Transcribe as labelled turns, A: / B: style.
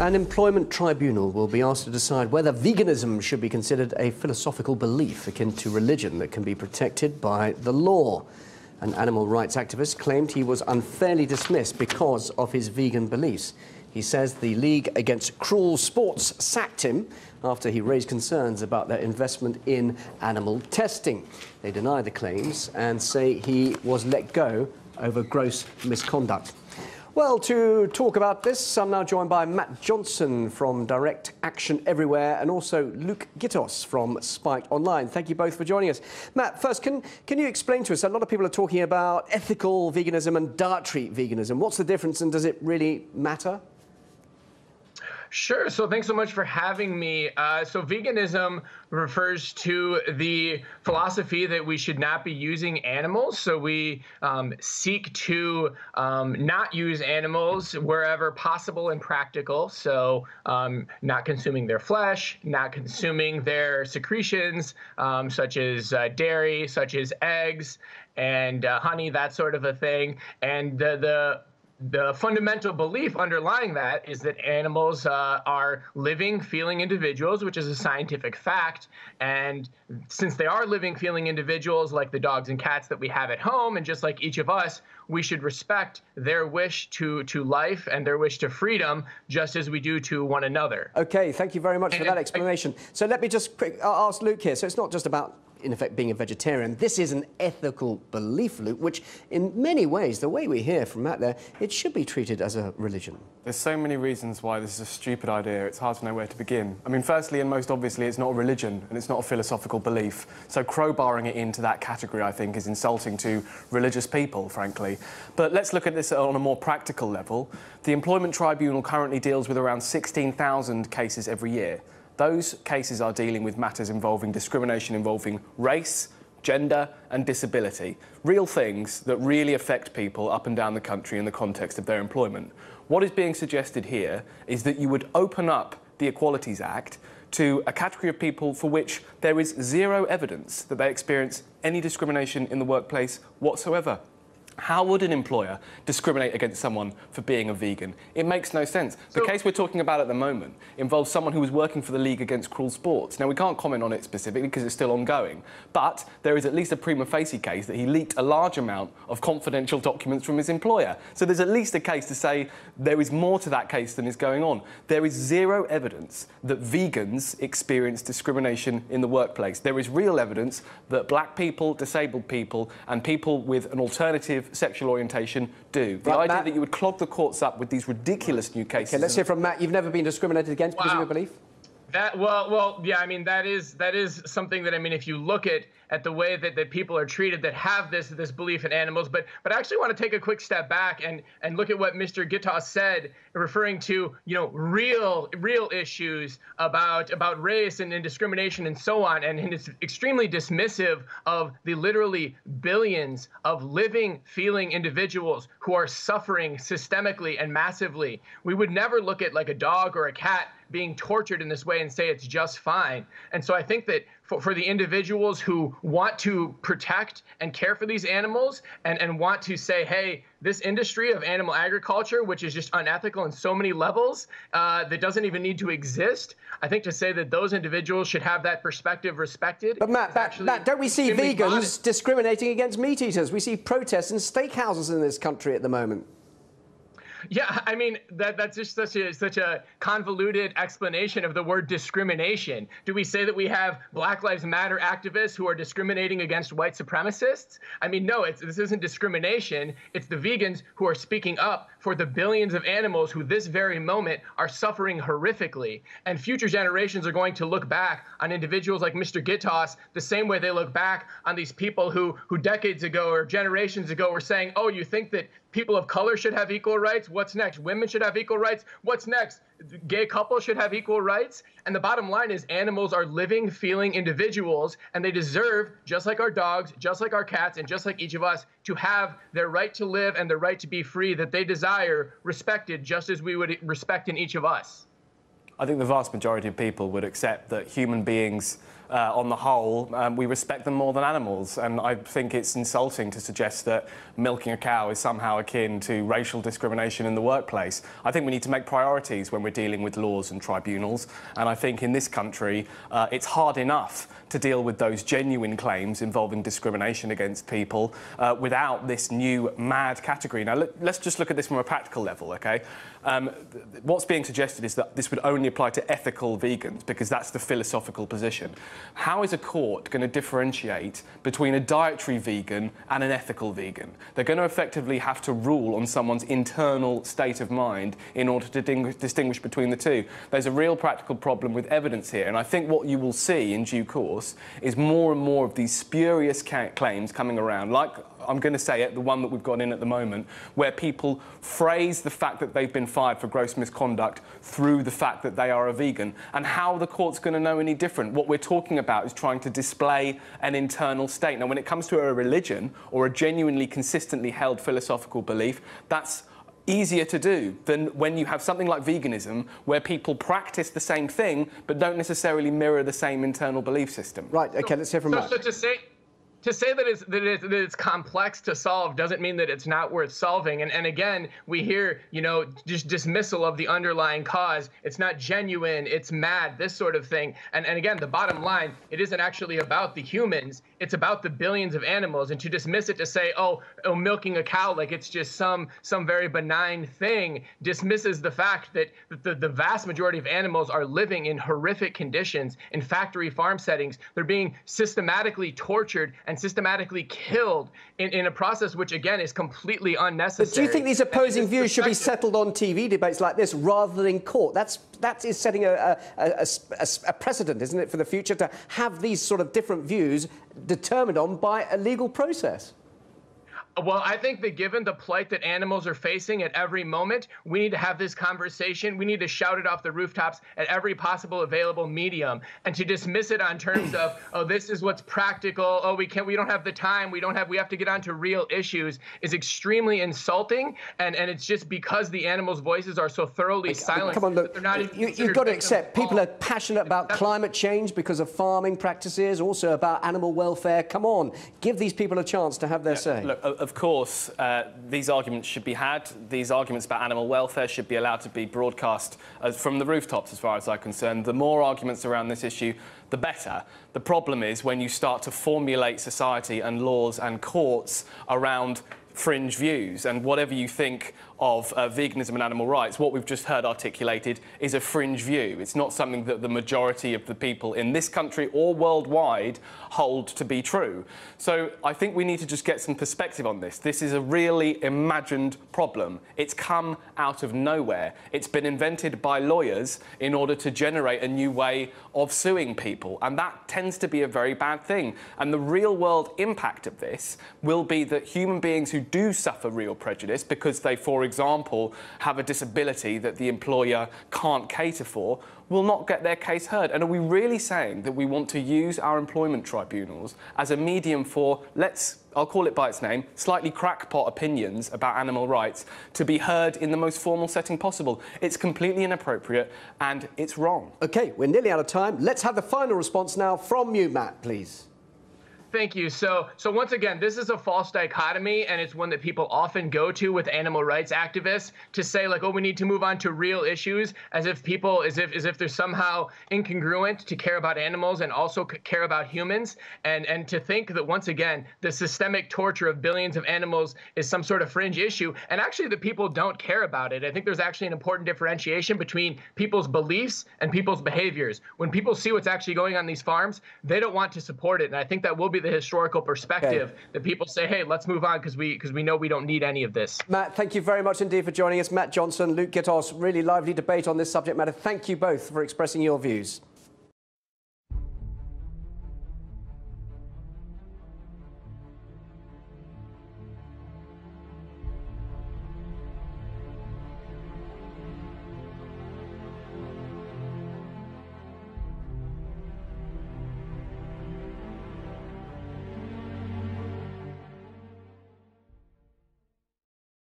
A: An employment tribunal will be asked to decide whether veganism should be considered a philosophical belief akin to religion that can be protected by the law. An animal rights activist claimed he was unfairly dismissed because of his vegan beliefs. He says the League Against Cruel Sports sacked him after he raised concerns about their investment in animal testing. They deny the claims and say he was let go over gross misconduct. Well, to talk about this, I'm now joined by Matt Johnson from Direct Action Everywhere and also Luke Gittos from Spike Online. Thank you both for joining us. Matt, first, can you explain to us, a lot of people are talking about ethical veganism and dietary veganism. What's the difference and does it really matter?
B: Sure. So thanks so much for having me. So veganism refers to the philosophy that we should not be using animals. So we seek to not use animals wherever possible and practical. So not consuming their flesh, not consuming their secretions, such as dairy, such as eggs and honey, that sort of a thing. And the fundamental belief underlying that is that animals are living, feeling individuals, which is a scientific fact. And since they are living, feeling individuals like the dogs and cats that we have at home, and just like each of us, we should respect their wish to life and their wish to freedom, just as we do to one another.
A: OK, thank you very much for that explanation. So let me just ask Luke here. So it's not just about, in effect, being a vegetarian. This is an ethical belief, Luke, which in many ways, the way we hear from Matt there, it should be treated as a religion.
C: There's so many reasons why this is a stupid idea, it's hard to know where to begin. I mean, firstly and most obviously, it's not a religion and it's not a philosophical belief. So crowbarring it into that category, I think, is insulting to religious people, frankly. But let's look at this on a more practical level. The Employment Tribunal currently deals with around 16,000 cases every year. Those cases are dealing with matters involving discrimination involving race, gender and disability. Real things that really affect people up and down the country in the context of their employment. What is being suggested here is that you would open up the Equalities Act to a category of people for which there is zero evidence that they experience any discrimination in the workplace whatsoever. How would an employer discriminate against someone for being a vegan? It makes no sense. The case we're talking about at the moment involves someone who was working for the League Against Cruel Sports. Now, we can't comment on it specifically because it's still ongoing, but there is at least a prima facie case that he leaked a large amount of confidential documents from his employer. So there's at least a case to say there is more to that case than is going on. There is zero evidence that vegans experience discrimination in the workplace. There is real evidence that black people, disabled people and people with an alternative sexual orientation do. The idea
A: Matt,
C: that you would clog the courts up with these ridiculous new cases...
A: OK, let's hear from Matt. You've never been discriminated against because of your belief?
B: Well, yeah, I mean, that is something that, I mean, if you look at the way that people are treated that have this belief in animals, but I actually want to take a quick step back and look at what Mr. Gittos said, referring to, you know, real issues about race and discrimination and so on, and it's extremely dismissive of the literally billions of living, feeling individuals who are suffering systemically and massively. We would never look at like a dog or a cat being tortured in this way and say it's just fine. And so I think that for the individuals who want to protect and care for these animals and want to say, hey, this industry of animal agriculture, which is just unethical in so many levels, that doesn't even need to exist, I think to say that those individuals should have that perspective respected.
A: But Matt, don't we see vegans discriminating against meat eaters? We see protests in steakhouses in this country at the moment.
B: Yeah, I mean, that's just such a convoluted explanation of the word discrimination. Do we say that we have Black Lives Matter activists who are discriminating against white supremacists? I mean, no, this isn't discrimination. It's the vegans who are speaking up for the billions of animals who this very moment are suffering horrifically. And future generations are going to look back on individuals like Mr. Gittos the same way they look back on these people who decades ago or generations ago were saying, oh, you think that people of color should have equal rights? What's next? Women should have equal rights? What's next? Gay couples should have equal rights? And the bottom line is animals are living, feeling individuals, and they deserve, just like our dogs, just like our cats, and just like each of us, to have their right to live and their right to be free that they desire respected, just as we would respect in each of us.
C: I think the vast majority of people would accept that human beings on the whole, we respect them more than animals. And I think it's insulting to suggest that milking a cow is somehow akin to racial discrimination in the workplace. I think we need to make priorities when we're dealing with laws and tribunals. And I think in this country, it's hard enough to deal with those genuine claims involving discrimination against people without this new mad category. Now, let's just look at this from a practical level, OK? What's being suggested is that this would only apply to ethical vegans, because that's the philosophical position. How is a court going to differentiate between a dietary vegan and an ethical vegan? They're going to effectively have to rule on someone's internal state of mind in order to distinguish between the two. There's a real practical problem with evidence here, and I think what you will see in due course is more and more of these spurious claims coming around, like, I'm going to say it, the one that we've got in at the moment, where people phrase the fact that they've been fired for gross misconduct through the fact that they are a vegan. And how the court's going to know any different? What we're talking about is trying to display an internal state. Now, when it comes to a religion or a genuinely consistently held philosophical belief, that's easier to do than when you have something like veganism, where people practice the same thing but don't necessarily mirror the same internal belief system.
A: Right, OK, let's hear from Matt.
B: So to say that it's complex to solve doesn't mean that it's not worth solving. And again, we hear, you know, just dismissal of the underlying cause. It's not genuine, it's mad, this sort of thing. And again, the bottom line, it isn't actually about the humans, it's about the billions of animals. And to dismiss it, to say, oh, milking a cow like it's just some very benign thing, dismisses the fact that the vast majority of animals are living in horrific conditions in factory farm settings. They're being systematically tortured and systematically killed in a process which, again, is completely unnecessary.
A: But do you think these opposing views should be settled on TV debates like this rather than in court? That is setting a precedent, isn't it, for the future, to have these sort of different views determined on by a legal process?
B: Well, I think that given the plight that animals are facing at every moment, we need to have this conversation. We need to shout it off the rooftops at every possible available medium. And to dismiss it on terms of, oh, this is what's practical, oh, we don't have the time, we have to get onto real issues, is extremely insulting. And it's just because the animals' voices are so thoroughly silenced.
A: Come on, look,
B: they're not even
A: you've got to accept people are passionate about climate change because of farming practices, also about animal welfare. Come on, give these people a chance to have their say.
C: Look, of course, these arguments should be had. These arguments about animal welfare should be allowed to be broadcast from the rooftops, as far as I'm concerned. The more arguments around this issue, the better. The problem is when you start to formulate society and laws and courts around fringe views, and whatever you think of veganism and animal rights, what we've just heard articulated is a fringe view. It's not something that the majority of the people in this country or worldwide hold to be true. So I think we need to just get some perspective on this. This is a really imagined problem. It's come out of nowhere. It's been invented by lawyers in order to generate a new way of suing people, and that tends to be a very bad thing. And the real world impact of this will be that human beings who do suffer real prejudice because they, for example, have a disability that the employer can't cater for, will not get their case heard. And are we really saying that we want to use our employment tribunals as a medium for, I'll call it by its name, slightly crackpot opinions about animal rights to be heard in the most formal setting possible? It's completely inappropriate and it's wrong. OK, we're nearly out of time. Let's have the final response now from you, Matt, please.
B: Thank you. So once again, this is a false dichotomy, and it's one that people often go to with animal rights activists to say, like, oh, we need to move on to real issues, as if they're somehow incongruent to care about animals and also care about humans, and to think that, once again, the systemic torture of billions of animals is some sort of fringe issue, and actually the people don't care about it. I think there's actually an important differentiation between people's beliefs and people's behaviors. When people see what's actually going on these farms, they don't want to support it, and I think that will be the historical perspective that people say, hey, let's move on because we know we don't need any of this.
A: Matt, thank you very much indeed for joining us. Matt Johnson, Luke Gittos, really lively debate on this subject matter. Thank you both for expressing your views.